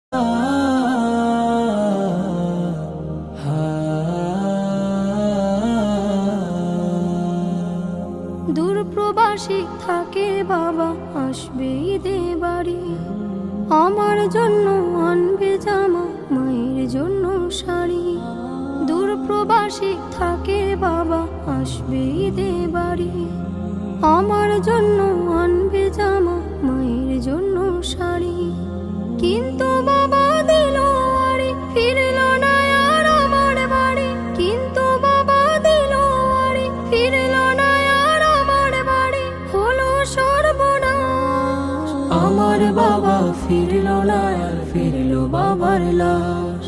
দূর প্রবাসী থাকে বাবা, আসবে ঈদে বাড়ি। আমার জন্য আনবে জামা, মায়ের জন্য শাড়ি। দূর প্রবাসী থাকে বাবা, আসবে ঈদে বাড়ি। আমার জন্য আনবে জামা, মায়ের জন্য শাড়ি। কিন্তু বাবা দিল আড়ি, ফিরল না আর আমার বাড়ি। কিন্তু বাবা দিল আড়ি, ফিরল না আর আমার বাড়ি। হলো সর্বনাশ, আমার বাবা ফিরল না আর ফিরল বাবার লাশ।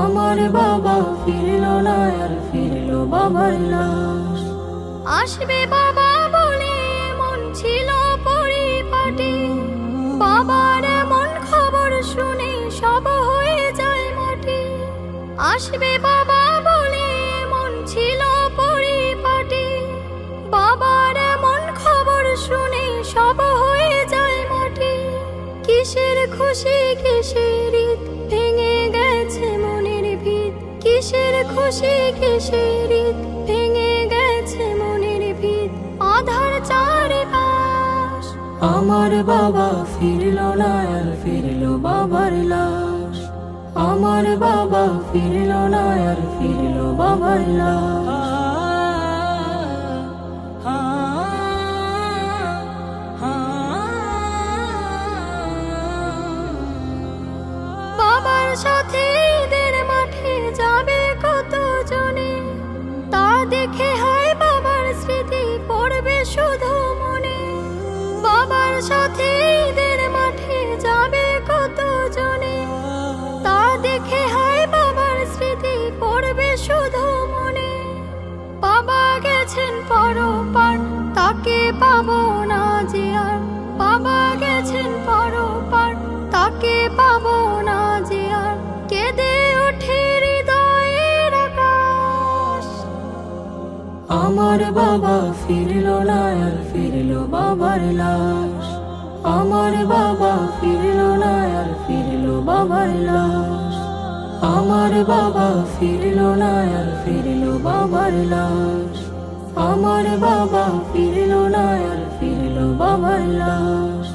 আমার বাবা ফিরল না আর ফিরল বাবার লাশ। আসবে বাবা বলে মন ছিল পরিপাটি। বাবার এমন খবর শুনে সব হয়ে যায় মাটি। আসবে বাবা বলে মন ছিল পরিপাটি। বাবার এমন খবর শুনে সব হয়ে যায় মাটি। কিসের খুশি কিসের ঈদ, ভেঙে গেছে মনের ভিত। কিসের খুশি কিসের ঈদ, ভেঙে গেছে মনের ভিত। আধার চারিপাশ, আমার বাবা ফিরল না আর ফিরল বাবার লাশ। আমার বাবা ফিরল না আর ফিরল বাবার লাশ। বাবার সাথে ঈদের মাঠে যাবে কত জনে। তা দেখে হয় বাবার স্মৃতি পড়বে শুধু মনে। বাবার সাথে ঈদের মাঠে যাবে কত জনে। তা দেখে হয় বাবার স্মৃতি পড়বে শুধু মনে। বাবা গেছেন পরপার, তাকে পাবো না যে আর। বাবা গেছেন পরপার, তাকে পাবো না যে আর। কেঁদে ওঠে হৃদয়ের আকাশ। আমার বাবা ফিরল না আর ফিরল বাবার লাশ। আমার বাবা ফিরল না আর ফিরল বাবার লাশ। আমার বাবা ফিরল না আর ফিরল বাবার লাশ। আমার বাবা ফিরল না আর ফিরল বাবার লাশ।